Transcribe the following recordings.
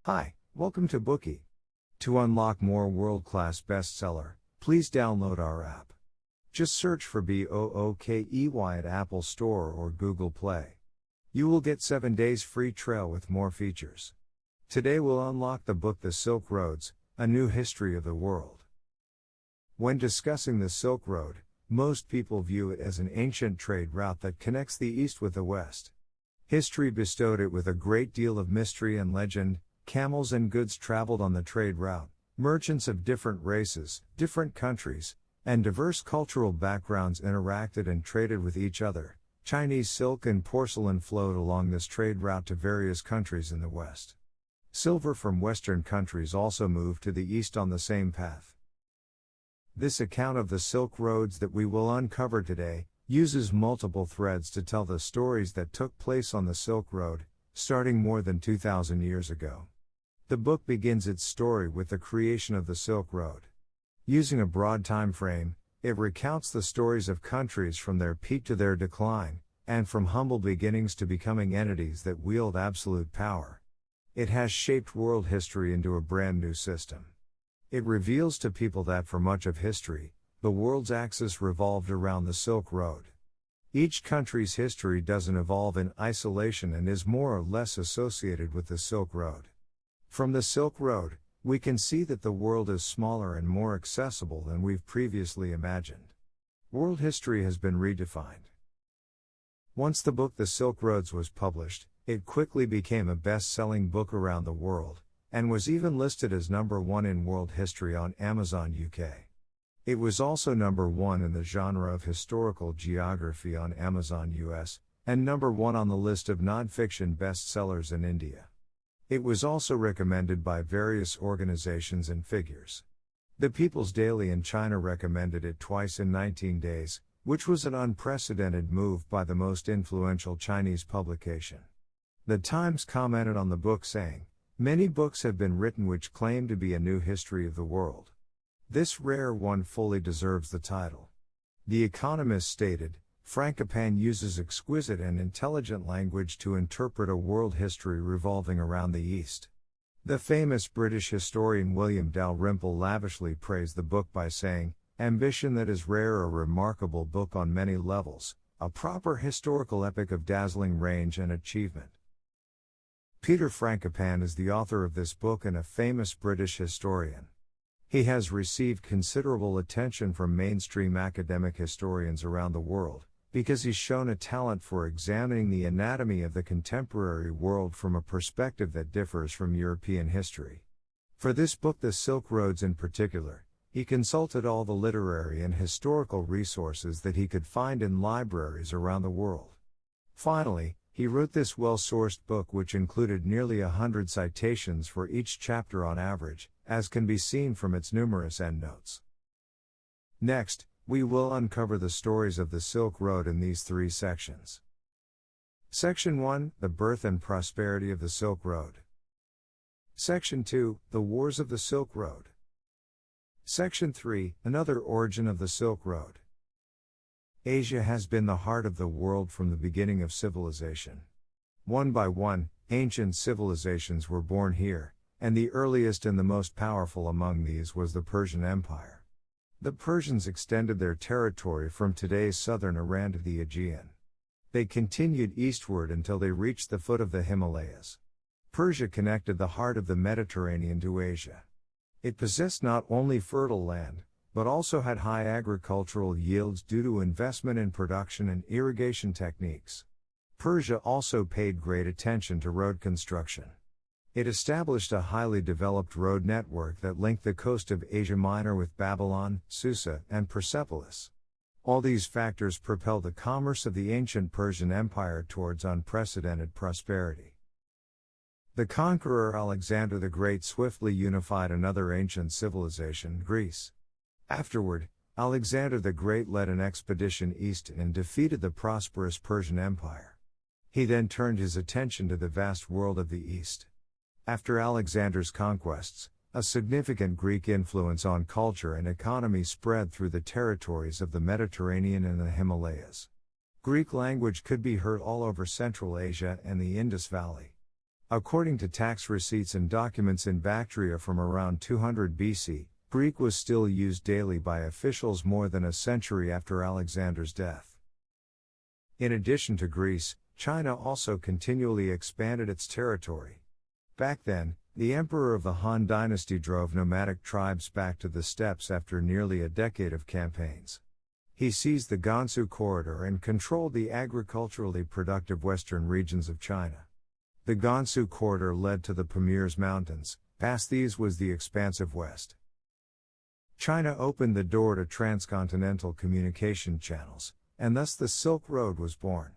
Hi, welcome to Bookie. To unlock more world-class bestseller, please download our app. Just search for BOOKEY at Apple Store or Google Play. You will get 7 days free trial with more features. Today we'll unlock the book The Silk Roads, A New History of the World. When discussing the Silk Road, most people view it as an ancient trade route that connects the East with the West. History bestowed it with a great deal of mystery and legend. Camels and goods traveled on the trade route, merchants of different races, different countries, and diverse cultural backgrounds interacted and traded with each other. Chinese silk and porcelain flowed along this trade route to various countries in the West. Silver from Western countries also moved to the East on the same path. This account of the Silk Roads that we will uncover today uses multiple threads to tell the stories that took place on the Silk Road, starting more than 2,000 years ago. The book begins its story with the creation of the Silk Road. Using a broad time frame, it recounts the stories of countries from their peak to their decline, and from humble beginnings to becoming entities that wield absolute power. It has shaped world history into a brand new system. It reveals to people that for much of history, the world's axis revolved around the Silk Road. Each country's history doesn't evolve in isolation and is more or less associated with the Silk Road. From the Silk Road, we can see that the world is smaller and more accessible than we've previously imagined. World history has been redefined. Once the book The Silk Roads was published, it quickly became a best-selling book around the world, and was even listed as #1 in world history on Amazon UK. It was also #1 in the genre of historical geography on Amazon US, and #1 on the list of non-fiction bestsellers in India. It was also recommended by various organizations and figures. The People's Daily in China recommended it twice in 19 days, which was an unprecedented move by the most influential Chinese publication. The Times commented on the book saying, "Many books have been written which claim to be a new history of the world. This rare one fully deserves the title." The Economist stated, "Frankopan uses exquisite and intelligent language to interpret a world history revolving around the East." The famous British historian William Dalrymple lavishly praised the book by saying, "Ambition that is rare, a remarkable book on many levels, a proper historical epic of dazzling range and achievement." Peter Frankopan is the author of this book and a famous British historian. He has received considerable attention from mainstream academic historians around the world, because he's shown a talent for examining the anatomy of the contemporary world from a perspective that differs from European history. For this book, The Silk Roads in particular, he consulted all the literary and historical resources that he could find in libraries around the world. Finally, he wrote this well-sourced book which included nearly 100 citations for each chapter on average, as can be seen from its numerous endnotes. Next, we will uncover the stories of the Silk Road in these 3 sections. Section 1, The Birth and Prosperity of the Silk Road. Section 2, The Wars of the Silk Road. Section 3, Another Origin of the Silk Road. Asia has been the heart of the world from the beginning of civilization. One by one, ancient civilizations were born here, and the earliest and the most powerful among these was the Persian Empire. The Persians extended their territory from today's southern Iran to the Aegean. They continued eastward until they reached the foot of the Himalayas. Persia connected the heart of the Mediterranean to Asia. It possessed not only fertile land, but also had high agricultural yields due to investment in production and irrigation techniques. Persia also paid great attention to road construction. It established a highly developed road network that linked the coast of Asia Minor with Babylon, Susa, and Persepolis. All these factors propelled the commerce of the ancient Persian Empire towards unprecedented prosperity. The conqueror Alexander the Great swiftly unified another ancient civilization, Greece. Afterward, Alexander the Great led an expedition east and defeated the prosperous Persian Empire. He then turned his attention to the vast world of the East. After Alexander's conquests, a significant Greek influence on culture and economy spread through the territories of the Mediterranean and the Himalayas. Greek language could be heard all over Central Asia and the Indus Valley. According to tax receipts and documents in Bactria from around 200 BC, Greek was still used daily by officials more than a century after Alexander's death. In addition to Greece, China also continually expanded its territory. Back then, the emperor of the Han dynasty drove nomadic tribes back to the steppes after nearly a decade of campaigns. He seized the Gansu corridor and controlled the agriculturally productive western regions of China. The Gansu corridor led to the Pamirs Mountains. Past these was the expansive west. China opened the door to transcontinental communication channels, and thus the Silk Road was born.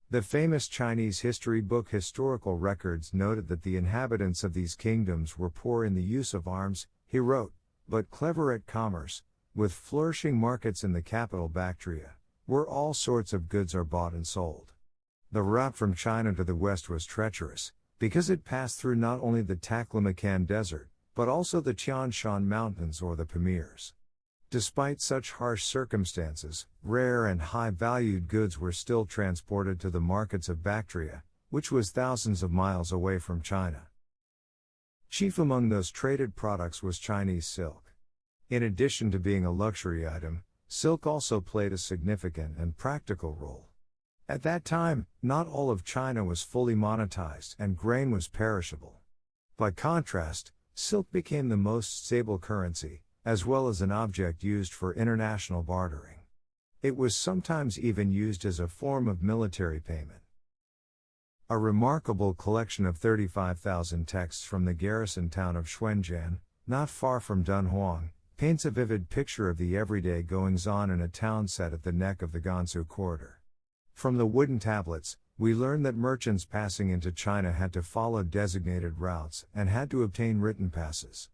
The famous Chinese history book Historical Records noted that the inhabitants of these kingdoms were poor in the use of arms, he wrote, but clever at commerce, with flourishing markets in the capital Bactria, where all sorts of goods are bought and sold. The route from China to the west was treacherous, because it passed through not only the Taklamakan Desert, but also the Tian Shan Mountains or the Pamirs. Despite such harsh circumstances, rare and high-valued goods were still transported to the markets of Bactria, which was thousands of miles away from China. Chief among those traded products was Chinese silk. In addition to being a luxury item, silk also played a significant and practical role. At that time, not all of China was fully monetized and grain was perishable. By contrast, silk became the most stable currency, as well as an object used for international bartering. It was sometimes even used as a form of military payment. A remarkable collection of 35,000 texts from the garrison town of Xuanjian, not far from Dunhuang, paints a vivid picture of the everyday goings-on in a town set at the neck of the Gansu corridor. From the wooden tablets, we learn that merchants passing into China had to follow designated routes and had to obtain written passes.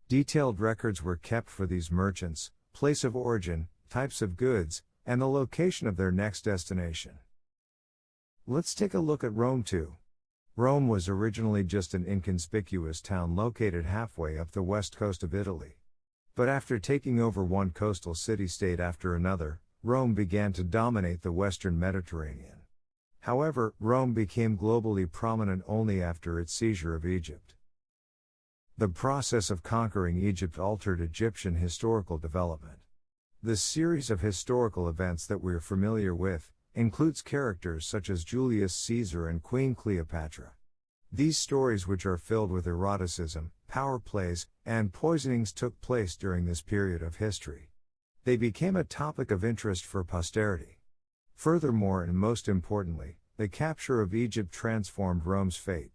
Detailed records were kept for these merchants, place of origin, types of goods, and the location of their next destination. Let's take a look at Rome too. Rome was originally just an inconspicuous town located halfway up the west coast of Italy. But after taking over one coastal city-state after another, Rome began to dominate the western Mediterranean. However, Rome became globally prominent only after its seizure of Egypt. The process of conquering Egypt altered Egyptian historical development. The series of historical events that we're familiar with includes characters such as Julius Caesar and Queen Cleopatra. These stories, which are filled with eroticism, power plays, and poisonings, took place during this period of history. They became a topic of interest for posterity. Furthermore, and most importantly, the capture of Egypt transformed Rome's fate.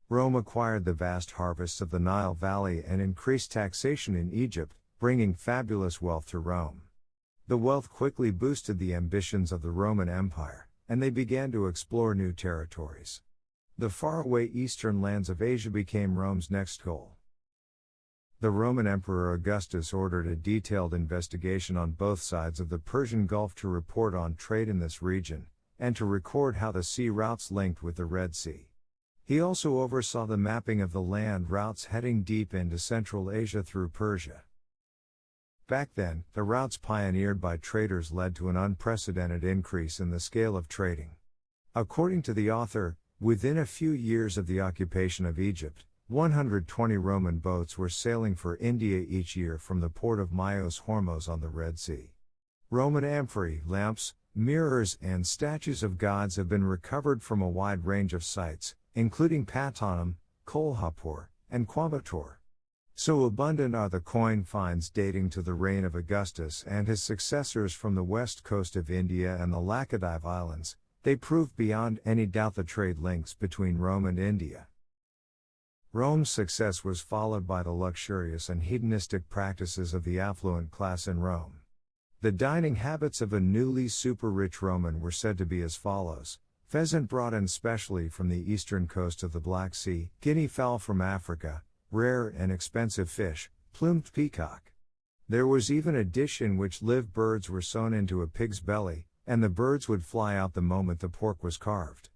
Rome acquired the vast harvests of the Nile Valley and increased taxation in Egypt, bringing fabulous wealth to Rome. The wealth quickly boosted the ambitions of the Roman Empire, and they began to explore new territories. The faraway eastern lands of Asia became Rome's next goal. The Roman Emperor Augustus ordered a detailed investigation on both sides of the Persian Gulf to report on trade in this region, and to record how the sea routes linked with the Red Sea. He also oversaw the mapping of the land routes heading deep into Central Asia through Persia. Back then, the routes pioneered by traders led to an unprecedented increase in the scale of trading. According to the author, within a few years of the occupation of Egypt, 120 Roman boats were sailing for India each year from the port of Myos Hormuz on the Red Sea. Roman amphorae, lamps, mirrors, and statues of gods have been recovered from a wide range of sites, including Patanum, Kolhapur, and Coimbatore. So abundant are the coin finds dating to the reign of Augustus and his successors from the west coast of India and the Laccadive Islands. They proved beyond any doubt the trade links between Rome and India. Rome's success was followed by the luxurious and hedonistic practices of the affluent class in Rome. The dining habits of a newly super-rich Roman were said to be as follows: pheasant brought in specially from the eastern coast of the Black Sea, guinea fowl from Africa, rare and expensive fish, plumed peacock. There was even a dish in which live birds were sewn into a pig's belly, and the birds would fly out the moment the pork was carved.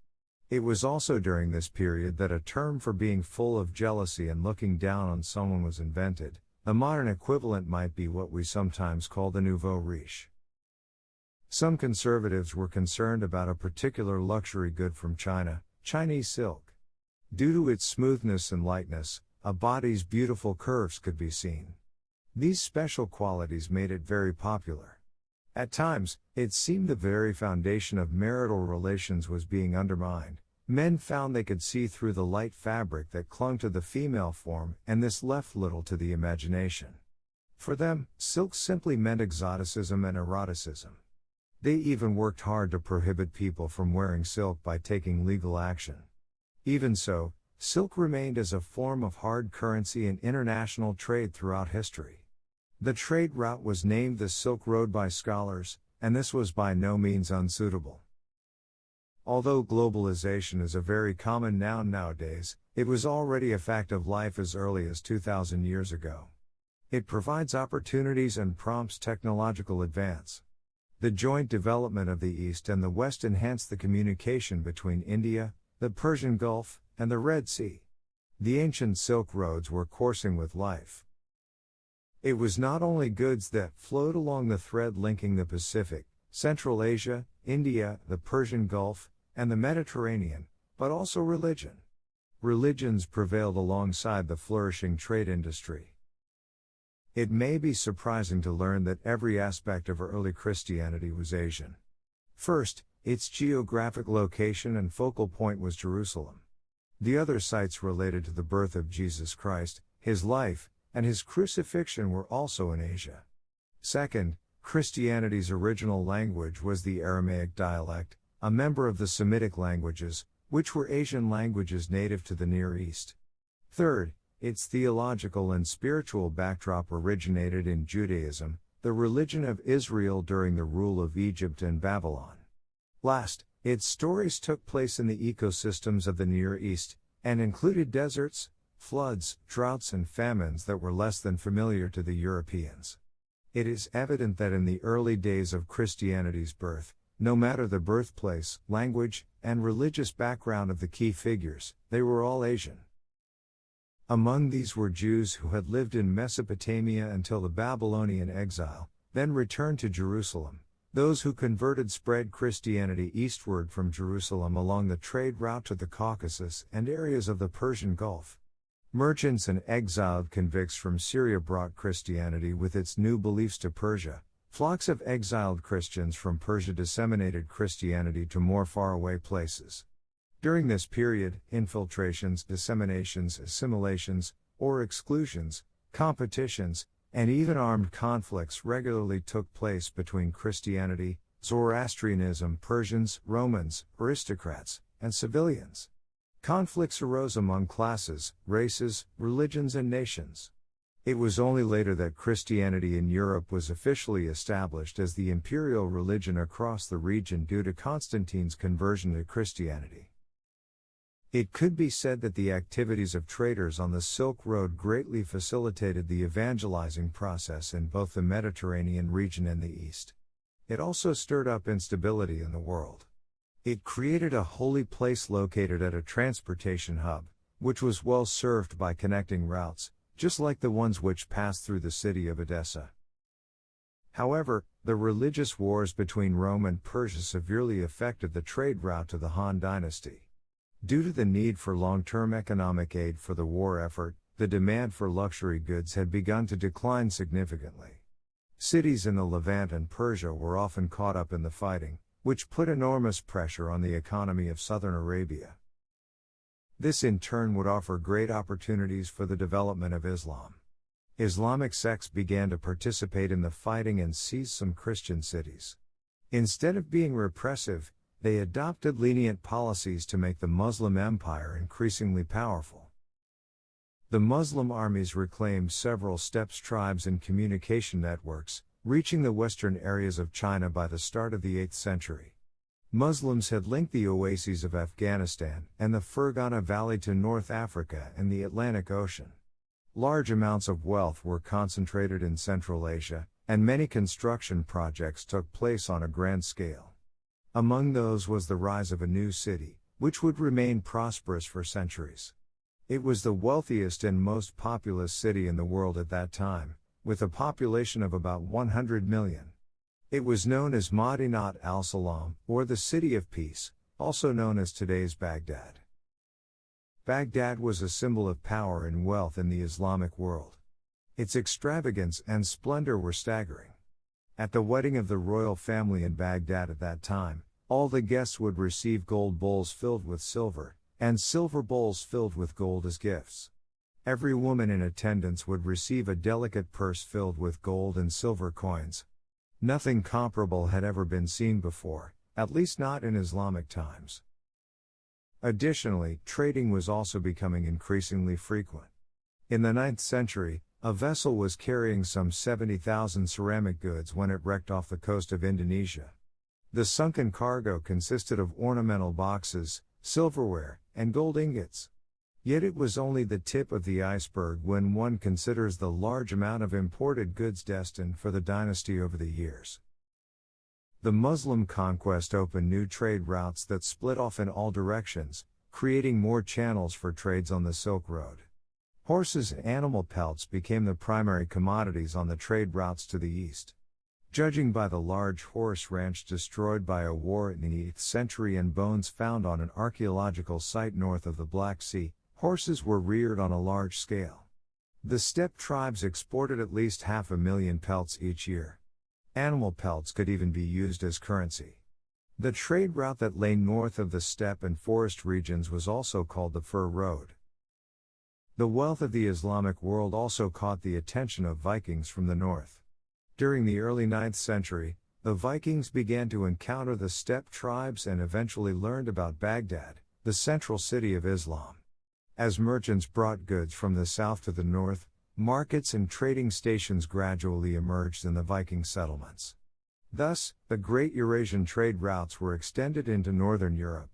It was also during this period that a term for being full of jealousy and looking down on someone was invented. The modern equivalent might be what we sometimes call the nouveau riche. Some conservatives were concerned about a particular luxury good from China, Chinese silk. Due to its smoothness and lightness, a body's beautiful curves could be seen. These special qualities made it very popular. At times, it seemed the very foundation of marital relations was being undermined. Men found they could see through the light fabric that clung to the female form, and this left little to the imagination. For them, silk simply meant exoticism and eroticism. They even worked hard to prohibit people from wearing silk by taking legal action. Even so, silk remained as a form of hard currency in international trade throughout history. The trade route was named the Silk Road by scholars, and this was by no means unsuitable. Although globalization is a very common noun nowadays, it was already a fact of life as early as 2,000 years ago. It provides opportunities and prompts technological advance. The joint development of the East and the West enhanced the communication between India, the Persian Gulf, and the Red Sea. The ancient Silk Roads were coursing with life. It was not only goods that flowed along the thread linking the Pacific, Central Asia, India, the Persian Gulf, and the Mediterranean, but also religion. Religions prevailed alongside the flourishing trade industry. It may be surprising to learn that every aspect of early Christianity was Asian. First, its geographic location and focal point was Jerusalem. The other sites related to the birth of Jesus Christ, his life, and his crucifixion were also in Asia. Second, Christianity's original language was the Aramaic dialect, a member of the Semitic languages, which were Asian languages native to the Near East. Third, its theological and spiritual backdrop originated in Judaism, the religion of Israel during the rule of Egypt and Babylon. Last, its stories took place in the ecosystems of the Near East, and included deserts, floods, droughts and famines that were less than familiar to the Europeans. It is evident that in the early days of Christianity's birth, no matter the birthplace, language, and religious background of the key figures, they were all Asian. Among these were Jews who had lived in Mesopotamia until the Babylonian exile, then returned to Jerusalem. Those who converted spread Christianity eastward from Jerusalem along the trade route to the Caucasus and areas of the Persian Gulf. Merchants and exiled convicts from Syria brought Christianity with its new beliefs to Persia. Flocks of exiled Christians from Persia disseminated Christianity to more faraway places. During this period, infiltrations, disseminations, assimilations, or exclusions, competitions, and even armed conflicts regularly took place between Christianity, Zoroastrianism, Persians, Romans, aristocrats, and civilians. Conflicts arose among classes, races, religions, and nations. It was only later that Christianity in Europe was officially established as the imperial religion across the region due to Constantine's conversion to Christianity. It could be said that the activities of traders on the Silk Road greatly facilitated the evangelizing process in both the Mediterranean region and the East. It also stirred up instability in the world. It created a holy place located at a transportation hub, which was well served by connecting routes, just like the ones which passed through the city of Edessa. However, the religious wars between Rome and Persia severely affected the trade route to the Han dynasty. Due to the need for long-term economic aid for the war effort, the demand for luxury goods had begun to decline significantly. Cities in the Levant and Persia were often caught up in the fighting, which put enormous pressure on the economy of southern Arabia. This in turn would offer great opportunities for the development of Islam. Islamic sects began to participate in the fighting and seized some Christian cities. Instead of being repressive, they adopted lenient policies to make the Muslim empire increasingly powerful. The Muslim armies reclaimed several steppe tribes and communication networks, reaching the western areas of China by the start of the 8th century. Muslims had linked the oases of Afghanistan and the Fergana Valley to North Africa and the Atlantic Ocean. Large amounts of wealth were concentrated in Central Asia, and many construction projects took place on a grand scale. Among those was the rise of a new city, which would remain prosperous for centuries. It was the wealthiest and most populous city in the world at that time, with a population of about 100 million. It was known as Madinat al-Salam, or the City of Peace, also known as today's Baghdad. Baghdad was a symbol of power and wealth in the Islamic world. Its extravagance and splendor were staggering. At the wedding of the royal family in Baghdad at that time, all the guests would receive gold bowls filled with silver, and silver bowls filled with gold as gifts. Every woman in attendance would receive a delicate purse filled with gold and silver coins. Nothing comparable had ever been seen before, at least not in Islamic times. Additionally, trading was also becoming increasingly frequent. In the 9th century, a vessel was carrying some 70,000 ceramic goods when it wrecked off the coast of Indonesia. The sunken cargo consisted of ornamental boxes, silverware, and gold ingots. Yet it was only the tip of the iceberg when one considers the large amount of imported goods destined for the dynasty over the years. The Muslim conquest opened new trade routes that split off in all directions, creating more channels for trades on the Silk Road. Horses and animal pelts became the primary commodities on the trade routes to the east. Judging by the large horse ranch destroyed by a war in the 8th century and bones found on an archaeological site north of the Black Sea, horses were reared on a large scale. The steppe tribes exported at least 500,000 pelts each year. Animal pelts could even be used as currency. The trade route that lay north of the steppe and forest regions was also called the Fur Road. The wealth of the Islamic world also caught the attention of Vikings from the north. During the early 9th century, the Vikings began to encounter the steppe tribes and eventually learned about Baghdad, the central city of Islam. As merchants brought goods from the south to the north, markets and trading stations gradually emerged in the Viking settlements. Thus, the great Eurasian trade routes were extended into northern Europe.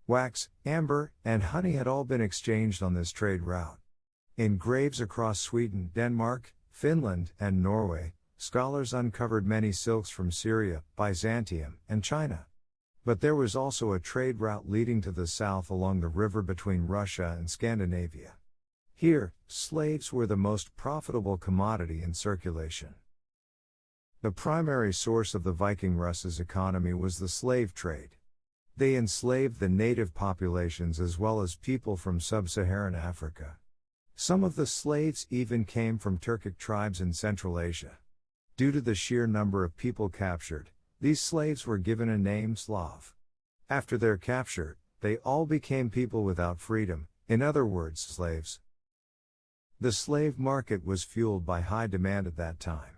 Wax, amber, and honey had all been exchanged on this trade route. In graves across Sweden, Denmark, Finland, and Norway, scholars uncovered many silks from Syria, Byzantium, and China. But there was also a trade route leading to the south along the river between Russia and Scandinavia. Here, slaves were the most profitable commodity in circulation. The primary source of the Viking Russ's economy was the slave trade. They enslaved the native populations as well as people from sub-Saharan Africa. Some of the slaves even came from Turkic tribes in Central Asia. Due to the sheer number of people captured, these slaves were given a name Slav. After their capture, they all became people without freedom, in other words, slaves. The slave market was fueled by high demand at that time.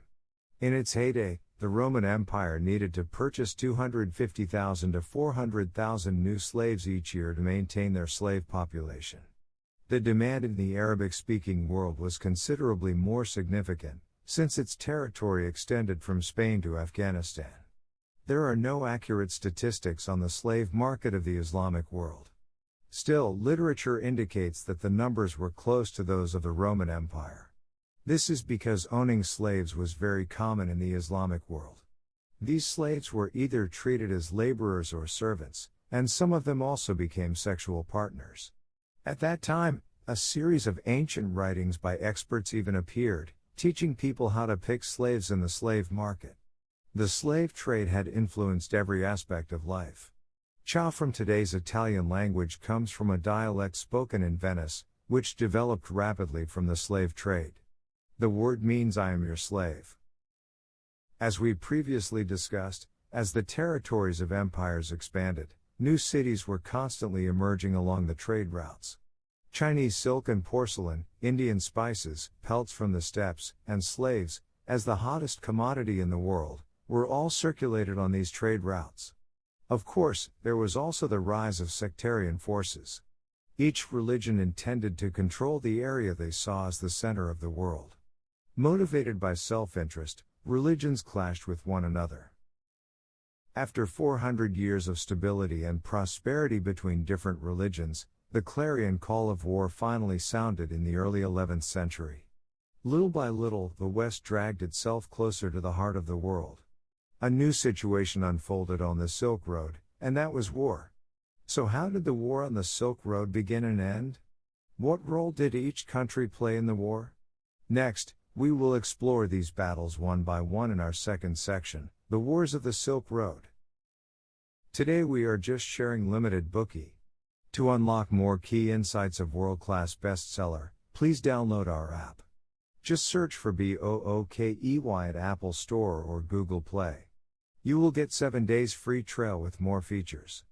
In its heyday, the Roman Empire needed to purchase 250,000 to 400,000 new slaves each year to maintain their slave population. The demand in the Arabic-speaking world was considerably more significant, since its territory extended from Spain to Afghanistan. There are no accurate statistics on the slave market of the Islamic world. Still, literature indicates that the numbers were close to those of the Roman Empire. This is because owning slaves was very common in the Islamic world. These slaves were either treated as laborers or servants, and some of them also became sexual partners. At that time, a series of ancient writings by experts even appeared, teaching people how to pick slaves in the slave market. The slave trade had influenced every aspect of life. Ciao from today's Italian language comes from a dialect spoken in Venice, which developed rapidly from the slave trade. The word means I am your slave. As we previously discussed, as the territories of empires expanded, new cities were constantly emerging along the trade routes. Chinese silk and porcelain, Indian spices, pelts from the steppes, and slaves, as the hottest commodity in the world, were all circulated on these trade routes. Of course, there was also the rise of sectarian forces. Each religion intended to control the area they saw as the center of the world. Motivated by self-interest, religions clashed with one another. After 400 years of stability and prosperity between different religions, the clarion call of war finally sounded in the early 11th century. Little by little, the West dragged itself closer to the heart of the world. A new situation unfolded on the Silk Road, and that was war. So how did the war on the Silk Road begin and end? What role did each country play in the war? Next, We will explore these battles one by one in our second section, The Wars of the Silk Road. Today we are just sharing limited Bookie. To unlock more key insights of world-class bestseller, please download our app. Just search for BOOKEY at Apple Store or Google Play. You will get 7 days free trial with more features.